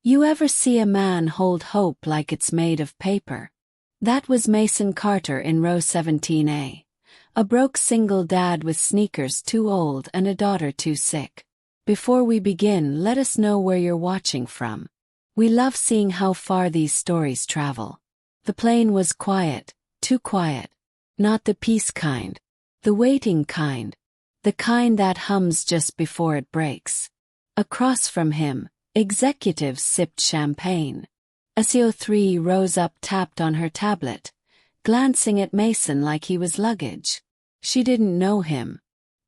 You ever see a man hold hope like it's made of paper? That was Mason Carter in row 17A. A broke single dad with sneakers too old and a daughter too sick. Before we begin, let us know where you're watching from. We love seeing how far these stories travel. The plane was quiet, too quiet. Not the peace kind. The waiting kind. The kind that hums just before it breaks. Across from him, executives sipped champagne. SEO3 rose up, tapped on her tablet, glancing at Mason like he was luggage. She didn't know him.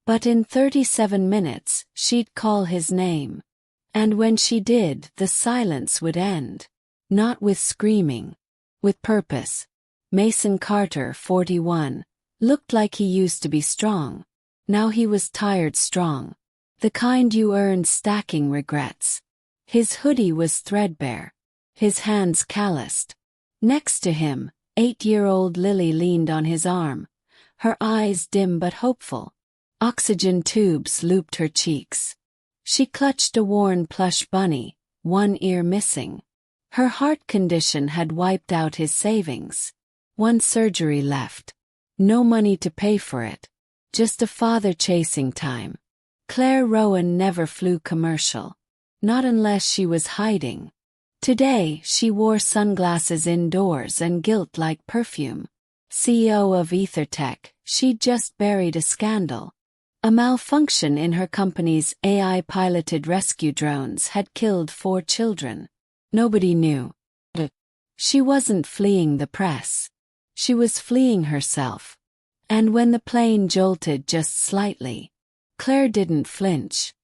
But in 37 minutes, she'd call his name. And when she did, the silence would end. Not with screaming. With purpose. Mason Carter, 41, looked like he used to be strong. Now he was tired strong. The kind you earned stacking regrets. His hoodie was threadbare. His hands calloused. Next to him, 8-year-old Lily leaned on his arm. Her eyes dim but hopeful. Oxygen tubes looped her cheeks. She clutched a worn plush bunny, one ear missing. Her heart condition had wiped out his savings. One surgery left. No money to pay for it. Just a father chasing time. Claire Rowan never flew commercial. Not unless she was hiding. Today, she wore sunglasses indoors and guilt like perfume. CEO of EtherTech, she'd just buried a scandal. A malfunction in her company's AI-piloted rescue drones had killed 4 children. Nobody knew. She wasn't fleeing the press. She was fleeing herself. And when the plane jolted just slightly, Claire didn't flinch.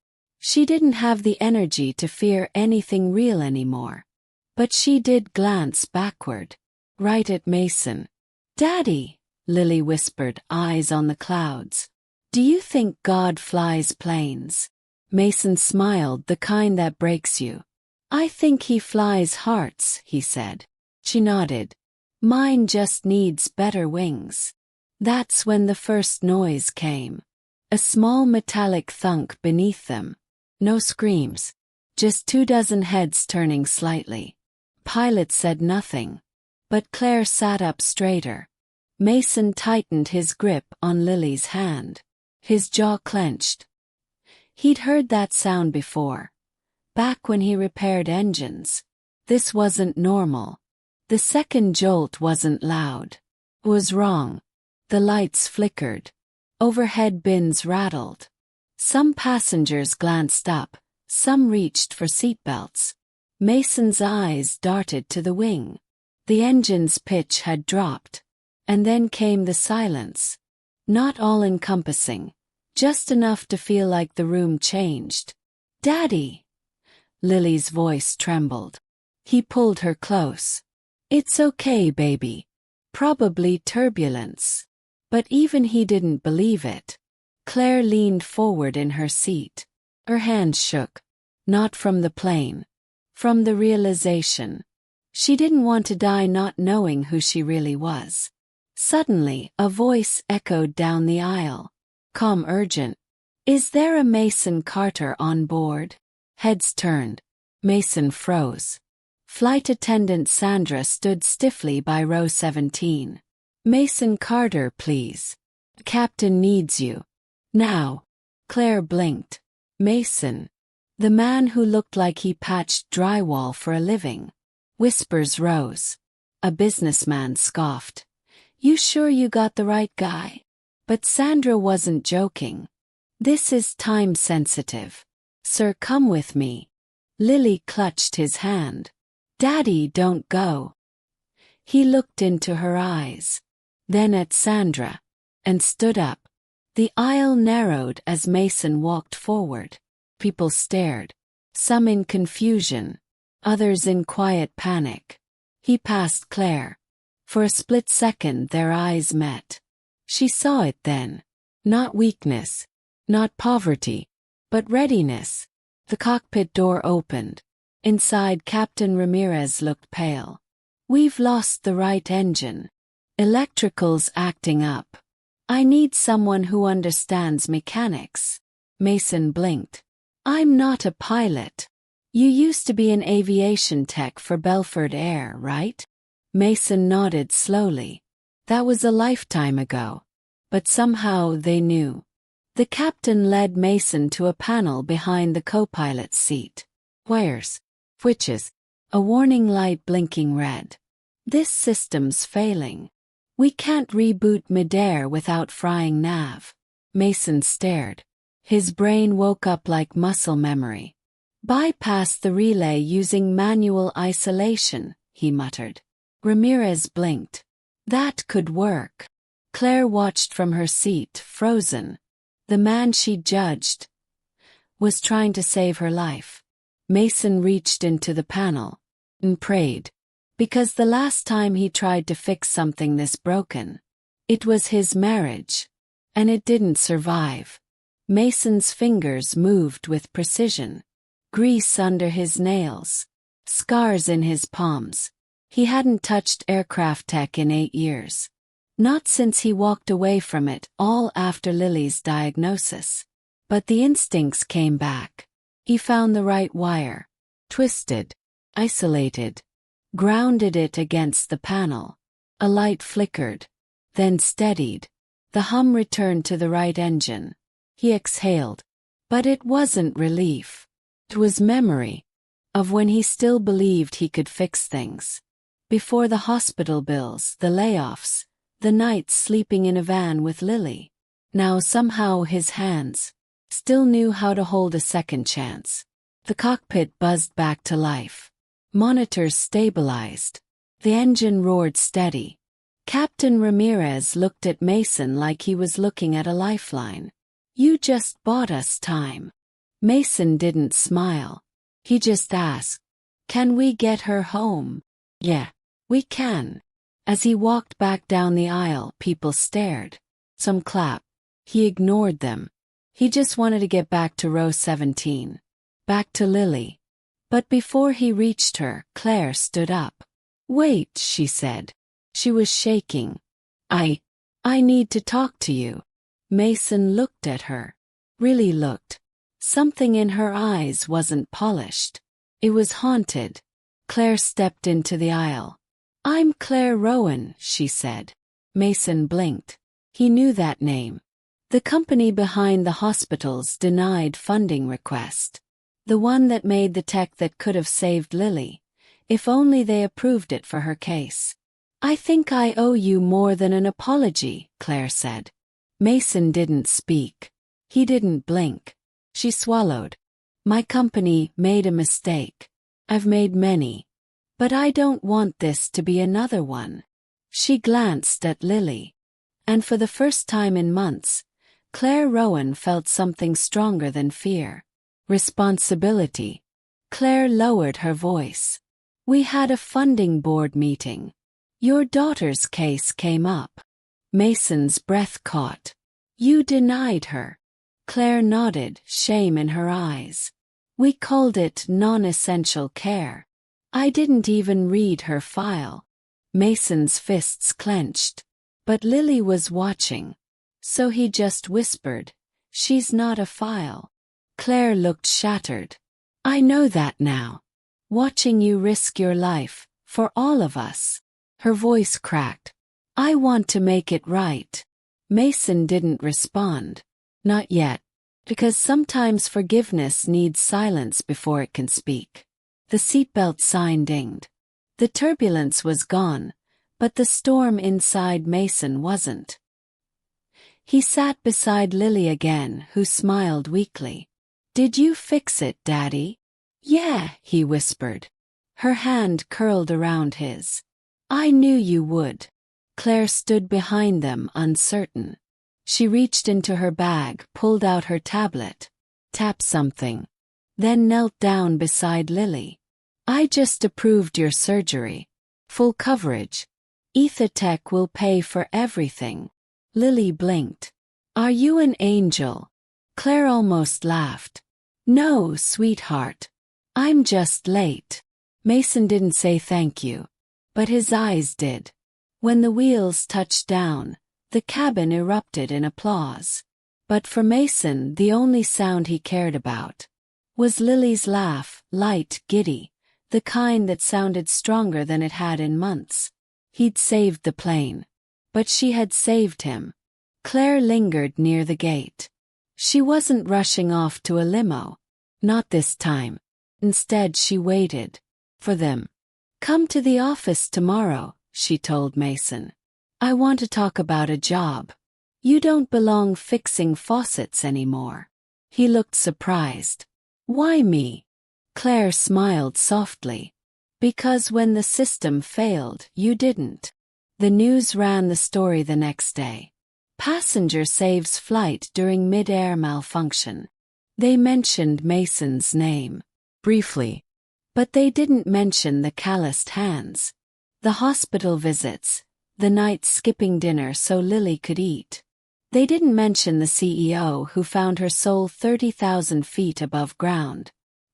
She didn't have the energy to fear anything real anymore. But she did glance backward. Right at Mason. "Daddy," Lily whispered, eyes on the clouds. "Do you think God flies planes?" Mason smiled, the kind that breaks you. "I think he flies hearts," he said. She nodded. "Mine just needs better wings." That's when the first noise came. A small metallic thunk beneath them. No screams. Just 24 heads turning slightly. Pilot said nothing. But Claire sat up straighter. Mason tightened his grip on Lily's hand. His jaw clenched. He'd heard that sound before. Back when he repaired engines. This wasn't normal. The second jolt wasn't loud. It was wrong. The lights flickered. Overhead bins rattled. Some passengers glanced up, some reached for seatbelts. Mason's eyes darted to the wing. The engine's pitch had dropped. And then came the silence. Not all-encompassing, just enough to feel like the room changed. "Daddy!" Lily's voice trembled. He pulled her close. "It's okay, baby. Probably turbulence." But even he didn't believe it. Claire leaned forward in her seat. Her hands shook. Not from the plane. From the realization. She didn't want to die not knowing who she really was. Suddenly, a voice echoed down the aisle. Calm, urgent. "Is there a Mason Carter on board?" Heads turned. Mason froze. Flight attendant Sandra stood stiffly by row 17. "Mason Carter, please. Captain needs you. Now." Claire blinked. Mason. The man who looked like he patched drywall for a living. Whispers rose. A businessman scoffed. "You sure you got the right guy?" But Sandra wasn't joking. "This is time sensitive. Sir, come with me." Lily clutched his hand. "Daddy, don't go." He looked into her eyes. Then at Sandra. And stood up. The aisle narrowed as Mason walked forward. People stared. Some in confusion. Others in quiet panic. He passed Claire. For a split second their eyes met. She saw it then. Not weakness. Not poverty. But readiness. The cockpit door opened. Inside, Captain Ramirez looked pale. "We've lost the right engine. Electrical's acting up. I need someone who understands mechanics." Mason blinked. "I'm not a pilot." You used to be an aviation tech for Belford Air, right? Mason nodded slowly. That was a lifetime ago. But somehow they knew. The captain led Mason to a panel behind the co-pilot's seat. Wires. Switches. A warning light blinking red. This system's failing. We can't reboot midair without frying nav. Mason stared. His brain woke up like muscle memory. Bypass the relay using manual isolation, he muttered. Ramirez blinked. That could work. Claire watched from her seat, frozen. The man she judged was trying to save her life. Mason reached into the panel and prayed. Because the last time he tried to fix something this broken, it was his marriage. And it didn't survive. Mason's fingers moved with precision. Grease under his nails. Scars in his palms. He hadn't touched aircraft tech in 8 years. Not since he walked away from it all after Lily's diagnosis. But the instincts came back. He found the right wire. Twisted. Isolated. Grounded it against the panel. A light flickered. Then steadied. The hum returned to the right engine. He exhaled. But it wasn't relief. It was memory. Of when he still believed he could fix things. Before the hospital bills, the layoffs, the nights sleeping in a van with Lily. Now somehow his hands still knew how to hold a second chance. The cockpit buzzed back to life. Monitors stabilized. The engine roared steady. Captain Ramirez looked at Mason like he was looking at a lifeline. You just bought us time. Mason didn't smile. He just asked, can we get her home? Yeah, we can. As he walked back down the aisle, people stared. Some clapped. He ignored them. He just wanted to get back to row 17. Back to Lily. But before he reached her, Claire stood up. Wait, she said. She was shaking. I need to talk to you. Mason looked at her. Really looked. Something in her eyes wasn't polished. It was haunted. Claire stepped into the aisle. I'm Claire Rowan, she said. Mason blinked. He knew that name. The company behind the hospital's denied funding request. The one that made the tech that could have saved Lily. If only they approved it for her case. I think I owe you more than an apology, Claire said. Mason didn't speak. He didn't blink. She swallowed. My company made a mistake. I've made many. But I don't want this to be another one. She glanced at Lily. And for the first time in months, Claire Rowan felt something stronger than fear. Responsibility. Claire lowered her voice. We had a funding board meeting. Your daughter's case came up. Mason's breath caught. You denied her. Claire nodded, shame in her eyes. We called it non-essential care. I didn't even read her file. Mason's fists clenched. But Lily was watching. So he just whispered, she's not a file. Claire looked shattered. I know that now. Watching you risk your life, for all of us. Her voice cracked. I want to make it right. Mason didn't respond. Not yet. Because sometimes forgiveness needs silence before it can speak. The seatbelt sign dinged. The turbulence was gone, but the storm inside Mason wasn't. He sat beside Lily again, who smiled weakly. Did you fix it, Daddy? Yeah, he whispered. Her hand curled around his. I knew you would. Claire stood behind them, uncertain. She reached into her bag, pulled out her tablet, tapped something, then knelt down beside Lily. I just approved your surgery. Full coverage. Ethatech will pay for everything. Lily blinked. Are you an angel? Claire almost laughed. No, sweetheart. I'm just late. Mason didn't say thank you. But his eyes did. When the wheels touched down, the cabin erupted in applause. But for Mason, the only sound he cared about Was Lily's laugh, light, giddy, the kind that sounded stronger than it had in months. He'd saved the plane. But she had saved him. Claire lingered near the gate. She wasn't rushing off to a limo. Not this time. Instead she waited. For them. "Come to the office tomorrow," she told Mason. "I want to talk about a job. You don't belong fixing faucets anymore." He looked surprised. "Why me?" Claire smiled softly. "Because when the system failed, you didn't." The news ran the story the next day. Passenger saves flight during mid-air malfunction. They mentioned Mason's name. Briefly. But they didn't mention the calloused hands. The hospital visits. The night skipping dinner so Lily could eat. They didn't mention the CEO who found her soul 30,000 feet above ground.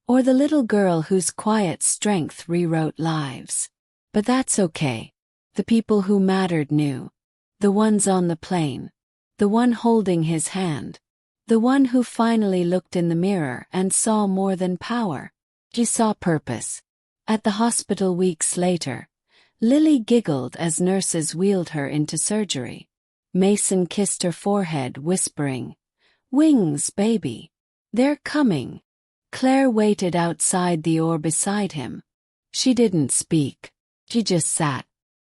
Or the little girl whose quiet strength rewrote lives. But that's okay. The people who mattered knew. The ones on the plane. The one holding his hand. The one who finally looked in the mirror and saw more than power. She saw purpose. At the hospital weeks later, Lily giggled as nurses wheeled her into surgery. Mason kissed her forehead, whispering, "Wings, baby. They're coming." Claire waited outside the OR beside him. She didn't speak. She just sat,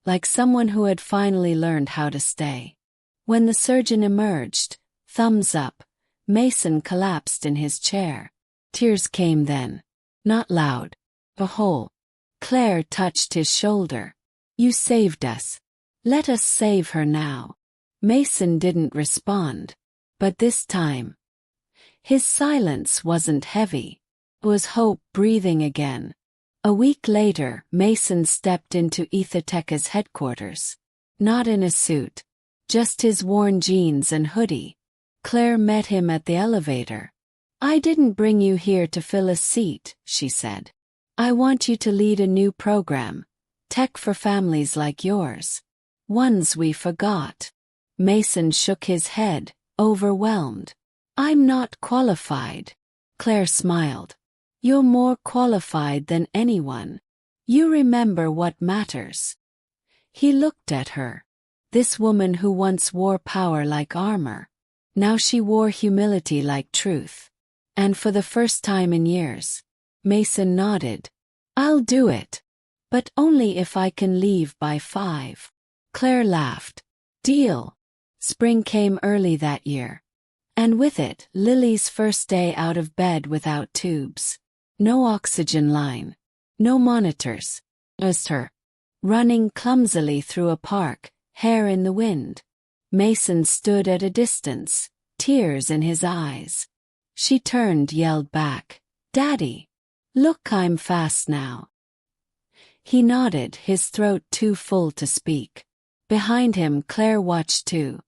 like someone who had finally learned how to stay. When the surgeon emerged, thumbs up, Mason collapsed in his chair. Tears came then. Not loud. A whole. Claire touched his shoulder. "You saved us. Let us save her now." Mason didn't respond. But this time, his silence wasn't heavy. It was hope breathing again. A week later, Mason stepped into Ithoteka's headquarters. Not in a suit. Just his worn jeans and hoodie. Claire met him at the elevator. "I didn't bring you here to fill a seat," she said. "I want you to lead a new program. Tech for families like yours. Ones we forgot." Mason shook his head, overwhelmed. "I'm not qualified." Claire smiled. "You're more qualified than anyone. You remember what matters." He looked at her. This woman who once wore power like armor. Now she wore humility like truth. And for the first time in years, Mason nodded. "I'll do it. But only if I can leave by 5. Claire laughed. "Deal." Spring came early that year. And with it, Lily's first day out of bed without tubes. No oxygen line. No monitors. Just her. Running clumsily through a park, hair in the wind. Mason stood at a distance, tears in his eyes. She turned, yelled back, "Daddy! Look, I'm fast now." He nodded, his throat too full to speak. Behind him, Claire watched too.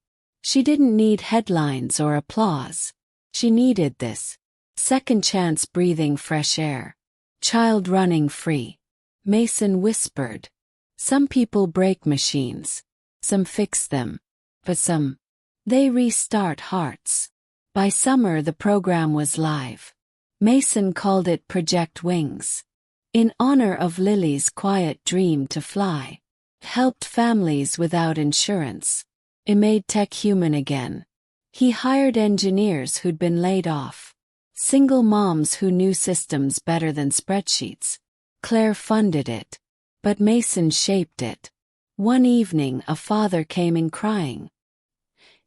She didn't need headlines or applause. She needed this. Second chance, breathing fresh air. Child running free. Mason whispered, "Some people break machines. Some fix them. But some, they restart hearts." By summer the program was live. Mason called it Project Wings. In honor of Lily's quiet dream to fly. It helped families without insurance. It made tech human again. He hired engineers who'd been laid off. Single moms who knew systems better than spreadsheets. Claire funded it. But Mason shaped it. One evening a father came in crying.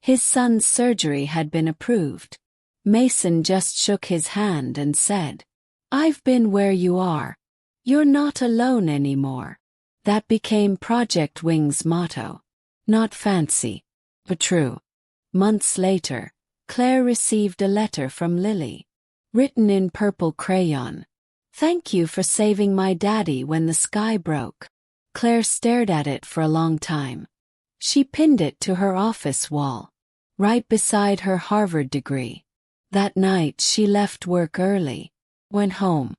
His son's surgery had been approved. Mason just shook his hand and said, "I've been where you are. You're not alone anymore." That became Project Wings' motto. Not fancy, but true. Months later, Claire received a letter from Lily. Written in purple crayon. "Thank you for saving my daddy when the sky broke." Claire stared at it for a long time. She pinned it to her office wall, right beside her Harvard degree. That night she left work early, went home,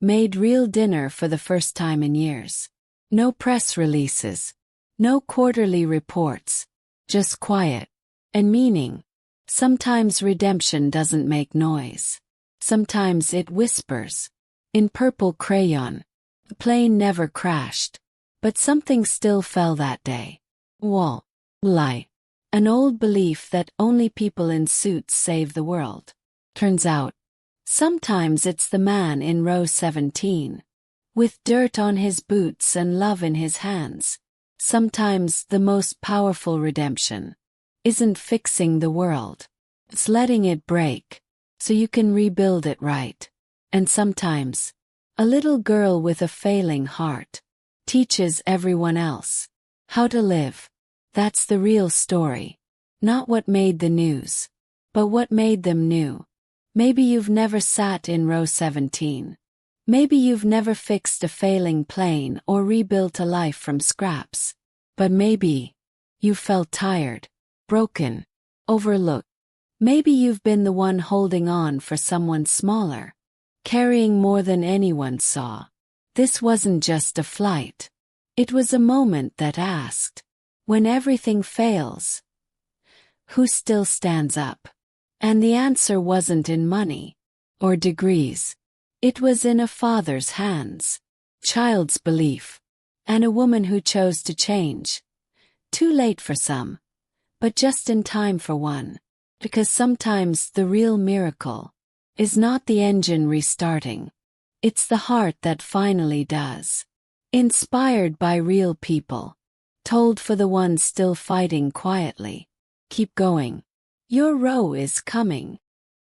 made real dinner for the first time in years. No press releases, no quarterly reports, just quiet and meaning. Sometimes redemption doesn't make noise. Sometimes it whispers. In purple crayon. The plane never crashed. But something still fell that day. Wall. Lie. An old belief that only people in suits save the world. Turns out, sometimes it's the man in row 17. With dirt on his boots and love in his hands. Sometimes the most powerful redemption isn't fixing the world. It's letting it break, so you can rebuild it right. And sometimes, a little girl with a failing heart teaches everyone else how to live. That's the real story. Not what made the news, but what made them new. Maybe you've never sat in row 17. Maybe you've never fixed a failing plane or rebuilt a life from scraps. But maybe you felt tired, broken, overlooked. Maybe you've been the one holding on for someone smaller, carrying more than anyone saw. This wasn't just a flight. It was a moment that asked, when everything fails, who still stands up? And the answer wasn't in money or degrees. It was in a father's hands, child's belief, and a woman who chose to change. Too late for some, but just in time for one. Because sometimes the real miracle is not the engine restarting. It's the heart that finally does. Inspired by real people. Told for the ones still fighting quietly. Keep going. Your row is coming.